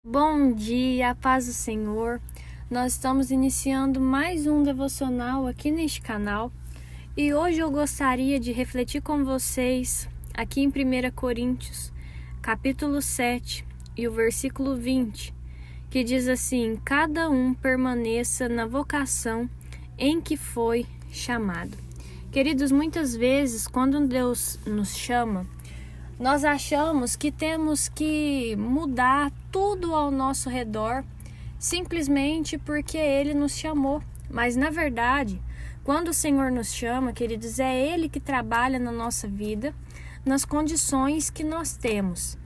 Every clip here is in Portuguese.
Bom dia, paz do Senhor. Nós estamos iniciando mais um devocional aqui neste canal e hoje eu gostaria de refletir com vocês aqui em 1 Coríntios, capítulo 7 e o versículo 20, que diz assim: cada um permaneça na vocação em que foi chamado. Queridos, muitas vezes quando Deus nos chama, nós achamos que temos que mudar tudo ao nosso redor simplesmente porque Ele nos chamou. Mas na verdade, quando o Senhor nos chama, queridos, é Ele que trabalha na nossa vida, nas condições que nós temos.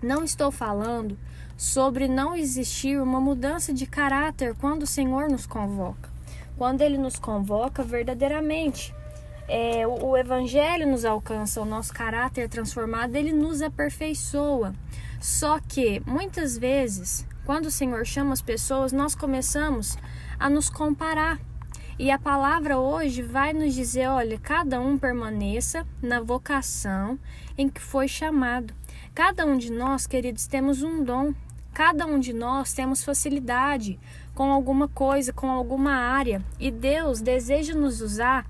Não estou falando sobre não existir uma mudança de caráter quando o Senhor nos convoca. Quando Ele nos convoca verdadeiramente, o Evangelho nos alcança, o nosso caráter transformado, Ele nos aperfeiçoa. Só que, muitas vezes, quando o Senhor chama as pessoas, nós começamos a nos comparar. E a palavra hoje vai nos dizer, olha, cada um permaneça na vocação em que foi chamado. Cada um de nós, queridos, temos um dom. Cada um de nós temos facilidade com alguma coisa, com alguma área. E Deus deseja nos usar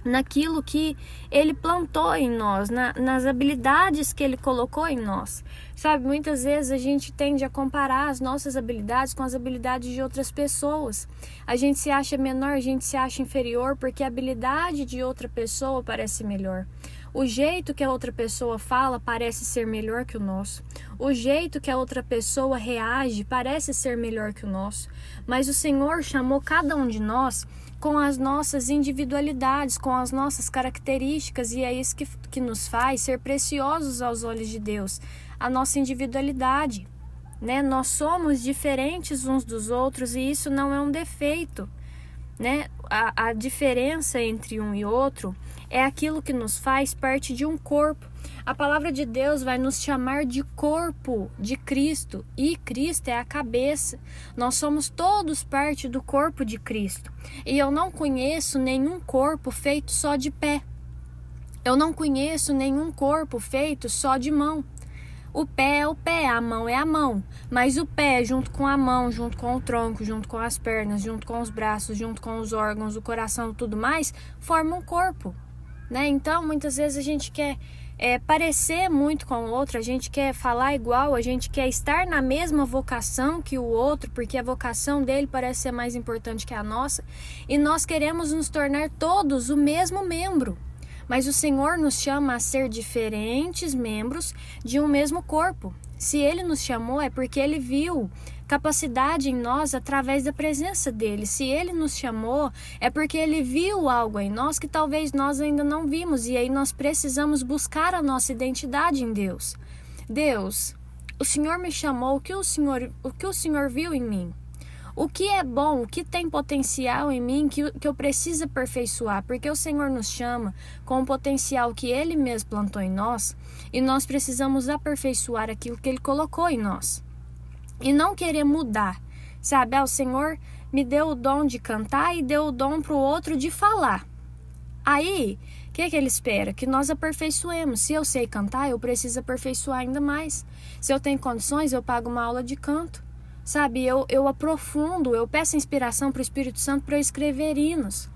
naquilo que Ele plantou em nós, nas habilidades que Ele colocou em nós. Sabe, muitas vezes a gente tende a comparar as nossas habilidades com as habilidades de outras pessoas. A gente se acha menor, a gente se acha inferior porque a habilidade de outra pessoa parece melhor. O jeito que a outra pessoa fala parece ser melhor que o nosso. O jeito que a outra pessoa reage parece ser melhor que o nosso. Mas o Senhor chamou cada um de nós com as nossas individualidades, com as nossas características, e é isso que nos faz ser preciosos aos olhos de Deus, a nossa individualidade, né? Nós somos diferentes uns dos outros e isso não é um defeito, né? A diferença entre um e outro é aquilo que nos faz parte de um corpo. A palavra de Deus vai nos chamar de corpo de Cristo, e Cristo é a cabeça. Nós somos todos parte do corpo de Cristo. E eu não conheço nenhum corpo feito só de pé. Eu não conheço nenhum corpo feito só de mão. O pé é o pé, a mão é a mão. Mas o pé, junto com a mão, junto com o tronco, junto com as pernas, junto com os braços, junto com os órgãos, o coração e tudo mais, forma um corpo, né? Então, muitas vezes a gente quer parecer muito com o outro, a gente quer falar igual, a gente quer estar na mesma vocação que o outro, porque a vocação dele parece ser mais importante que a nossa, e nós queremos nos tornar todos o mesmo membro. Mas o Senhor nos chama a ser diferentes membros de um mesmo corpo. Se Ele nos chamou é porque Ele viu capacidade em nós através da presença dEle. Se Ele nos chamou é porque Ele viu algo em nós que talvez nós ainda não vimos. E aí nós precisamos buscar a nossa identidade em Deus. Deus, o Senhor me chamou, o que o Senhor viu em mim? O que é bom, o que tem potencial em mim que eu preciso aperfeiçoar, porque o Senhor nos chama com o potencial que Ele mesmo plantou em nós e nós precisamos aperfeiçoar aquilo que Ele colocou em nós e não querer mudar, sabe? O Senhor me deu o dom de cantar e deu o dom para o outro de falar. Aí, o que Ele espera? Que nós aperfeiçoemos. Se eu sei cantar, eu preciso aperfeiçoar ainda mais. Se eu tenho condições, eu pago uma aula de canto. Sabe, eu aprofundo, eu peço inspiração para o Espírito Santo para eu escrever hinos.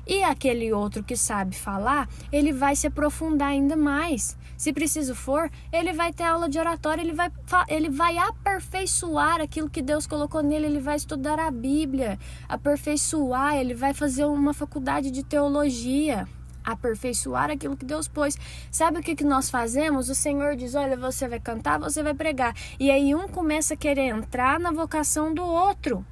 E aquele outro que sabe falar, ele vai se aprofundar ainda mais. Se preciso for, ele vai ter aula de oratória, ele vai aperfeiçoar aquilo que Deus colocou nele, ele vai estudar a Bíblia, aperfeiçoar, ele vai fazer uma faculdade de teologia, aperfeiçoar aquilo que Deus pôs. Sabe o que nós fazemos? O Senhor diz, olha, você vai cantar, você vai pregar. E aí um começa a querer entrar na vocação do outro,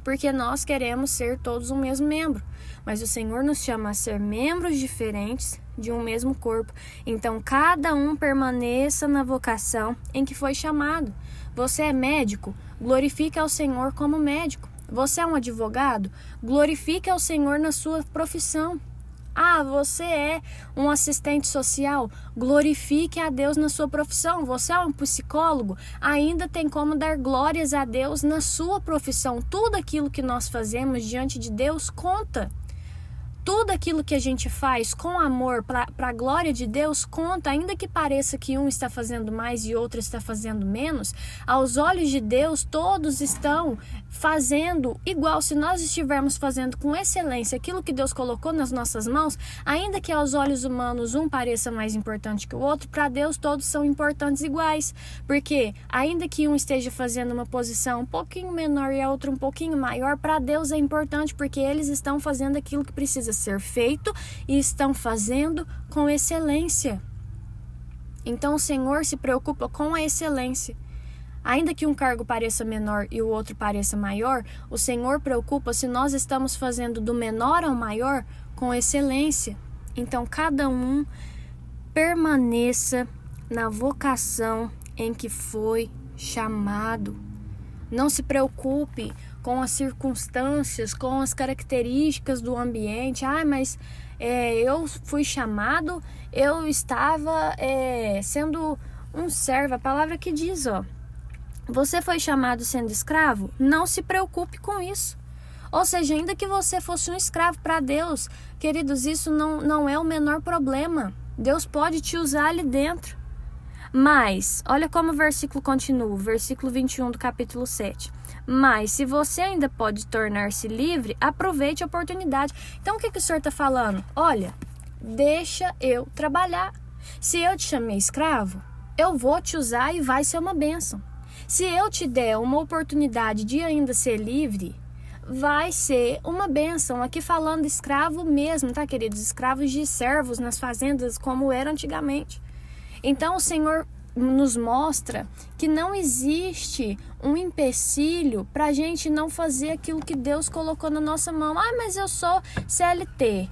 porque nós queremos ser todos um mesmo membro. Mas o Senhor nos chama a ser membros diferentes de um mesmo corpo. Então cada um permaneça na vocação em que foi chamado. Você é médico? Glorifique ao Senhor como médico. Você é um advogado? Glorifique ao Senhor na sua profissão. Você é um assistente social? Glorifique a Deus na sua profissão. Você é um psicólogo? Ainda tem como dar glórias a Deus na sua profissão. Tudo aquilo que nós fazemos diante de Deus conta. tudo aquilo que a gente faz com amor para a glória de Deus conta, ainda que pareça que um está fazendo mais e outro está fazendo menos. Aos olhos de Deus, todos estão fazendo igual. Se nós estivermos fazendo com excelência aquilo que Deus colocou nas nossas mãos, ainda que aos olhos humanos um pareça mais importante que o outro, para Deus todos são importantes iguais. Porque ainda que um esteja fazendo uma posição um pouquinho menor e a outra um pouquinho maior, para Deus é importante, porque eles estão fazendo aquilo que precisa ser feito e estão fazendo com excelência. Então o Senhor se preocupa com a excelência. Ainda que um cargo pareça menor e o outro pareça maior, o Senhor preocupa se nós estamos fazendo do menor ao maior com excelência. Então cada um permaneça na vocação em que foi chamado. Não se preocupe com as circunstâncias, com as características do ambiente. Mas eu fui chamado, eu estava sendo um servo. A palavra que diz, você foi chamado sendo escravo? Não se preocupe com isso. Ou seja, ainda que você fosse um escravo para Deus, queridos, isso não é o menor problema. Deus pode te usar ali dentro. Mas, olha como o versículo continua, versículo 21 do capítulo 7. Mas, se você ainda pode tornar-se livre, aproveite a oportunidade. Então, o que o Senhor está falando? Olha, deixa eu trabalhar. Se eu te chamei escravo, eu vou te usar e vai ser uma bênção. Se eu te der uma oportunidade de ainda ser livre, vai ser uma bênção. Aqui falando escravo mesmo, tá, queridos? Escravos de servos nas fazendas, como era antigamente. Então o Senhor nos mostra que não existe um empecilho para a gente não fazer aquilo que Deus colocou na nossa mão. Mas eu sou CLT.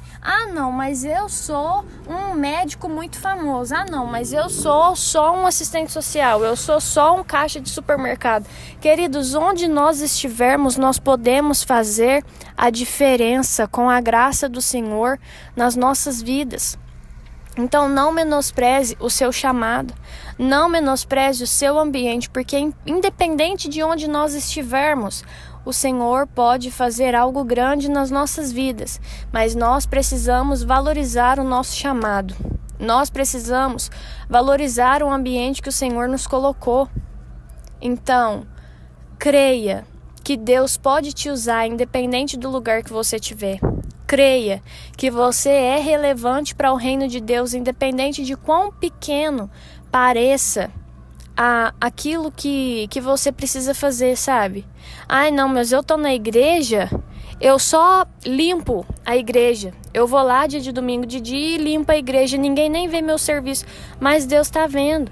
Não, mas eu sou um médico muito famoso. Não, mas eu sou só um assistente social. Eu sou só um caixa de supermercado. Queridos, onde nós estivermos, nós podemos fazer a diferença com a graça do Senhor nas nossas vidas. Então não menospreze o seu chamado, não menospreze o seu ambiente, porque independente de onde nós estivermos, o Senhor pode fazer algo grande nas nossas vidas, mas nós precisamos valorizar o nosso chamado, nós precisamos valorizar o ambiente que o Senhor nos colocou. Então, creia que Deus pode te usar independente do lugar que você estiver. Creia que você é relevante para o reino de Deus, independente de quão pequeno pareça aquilo que você precisa fazer, sabe? Não, mas eu tô na igreja, eu só limpo a igreja. Eu vou lá dia de domingo de dia e limpo a igreja, ninguém nem vê meu serviço, mas Deus tá vendo.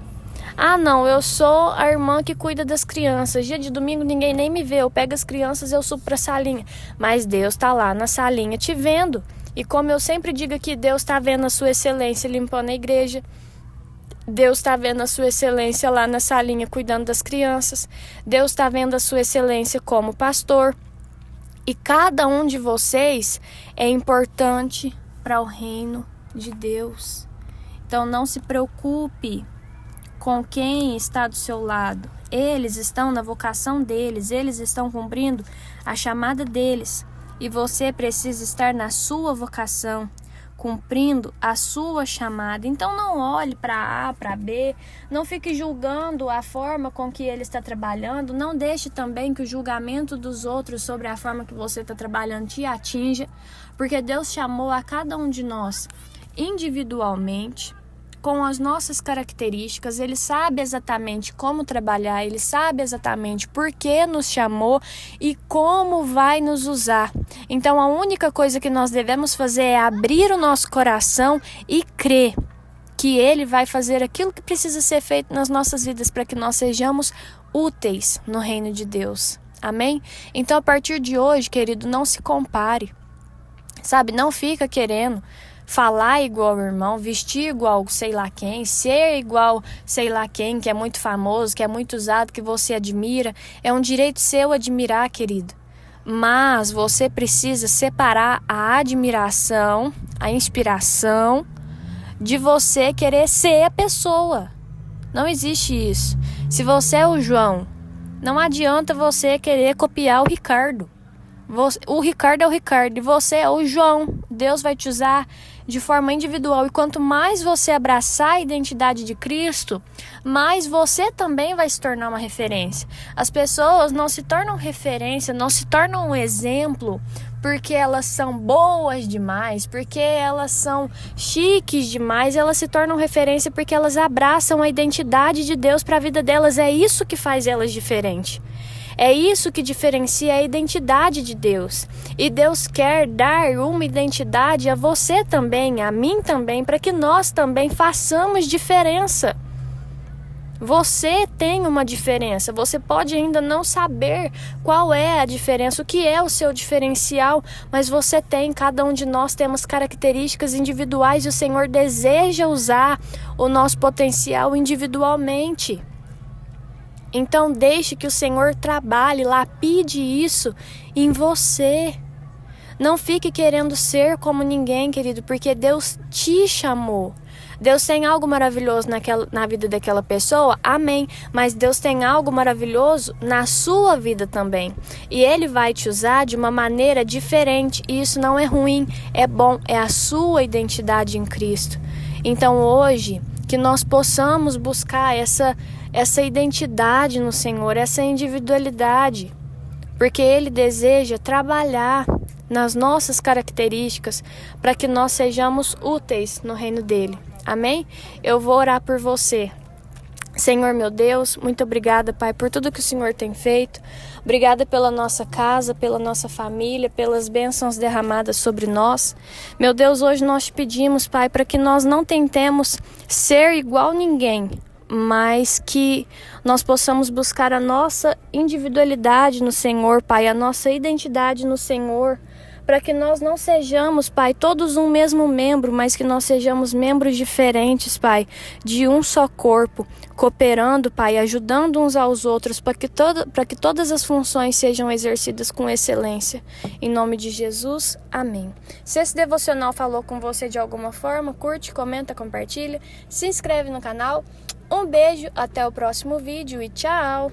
Não, eu sou a irmã que cuida das crianças. Dia de domingo ninguém nem me vê. Eu pego as crianças e eu subo para a salinha. Mas Deus está lá na salinha te vendo. E como eu sempre digo aqui, Deus está vendo a sua excelência limpando a igreja. Deus está vendo a sua excelência lá na salinha cuidando das crianças. Deus está vendo a sua excelência como pastor. E cada um de vocês é importante para o reino de Deus. Então não se preocupe com quem está do seu lado. Eles estão na vocação deles, eles estão cumprindo a chamada deles. E você precisa estar na sua vocação, cumprindo a sua chamada. Então não olhe para A, para B, não fique julgando a forma com que ele está trabalhando, não deixe também que o julgamento dos outros sobre a forma que você está trabalhando te atinja, porque Deus chamou a cada um de nós individualmente, com as nossas características. Ele sabe exatamente como trabalhar, ele sabe exatamente por que nos chamou e como vai nos usar. Então a única coisa que nós devemos fazer é abrir o nosso coração e crer que ele vai fazer aquilo que precisa ser feito nas nossas vidas para que nós sejamos úteis no reino de Deus. Amém? Então a partir de hoje, querido, não se compare, sabe? Não fica querendo falar igual o irmão, vestir igual sei lá quem, ser igual sei lá quem, que é muito famoso, que é muito usado, que você admira. É um direito seu admirar, querido. Mas você precisa separar a admiração, a inspiração, de você querer ser a pessoa. Não existe isso. Se você é o João, não adianta você querer copiar o Ricardo. O Ricardo é o Ricardo e você é o João. Deus vai te usar de forma individual. E quanto mais você abraçar a identidade de Cristo, mais você também vai se tornar uma referência. As pessoas não se tornam referência, não se tornam um exemplo porque elas são boas demais, porque elas são chiques demais. Elas se tornam referência porque elas abraçam a identidade de Deus para a vida delas. É isso que faz elas diferentes. É isso que diferencia a identidade de Deus. E Deus quer dar uma identidade a você também, a mim também, para que nós também façamos diferença. Você tem uma diferença. Você pode ainda não saber qual é a diferença, o que é o seu diferencial, mas você tem, cada um de nós temos características individuais e o Senhor deseja usar o nosso potencial individualmente. Então deixe que o Senhor trabalhe, lapide isso em você. Não fique querendo ser como ninguém, querido, porque Deus te chamou. Deus tem algo maravilhoso na vida daquela pessoa, amém. Mas Deus tem algo maravilhoso na sua vida também. E Ele vai te usar de uma maneira diferente. E isso não é ruim, é bom, é a sua identidade em Cristo. Então hoje, que nós possamos buscar essa identidade no Senhor, essa individualidade, porque Ele deseja trabalhar nas nossas características para que nós sejamos úteis no reino dEle. Amém? Eu vou orar por você. Senhor meu Deus, muito obrigada, Pai, por tudo que o Senhor tem feito. Obrigada pela nossa casa, pela nossa família, pelas bênçãos derramadas sobre nós. Meu Deus, hoje nós te pedimos, Pai, para que nós não tentemos ser igual a ninguém, mas que nós possamos buscar a nossa individualidade no Senhor, Pai, a nossa identidade no Senhor, para que nós não sejamos, Pai, todos um mesmo membro, mas que nós sejamos membros diferentes, Pai, de um só corpo, cooperando, Pai, ajudando uns aos outros, para que todas as funções sejam exercidas com excelência. Em nome de Jesus, amém. Se esse devocional falou com você de alguma forma, curte, comenta, compartilha, se inscreve no canal. Um beijo, até o próximo vídeo e tchau!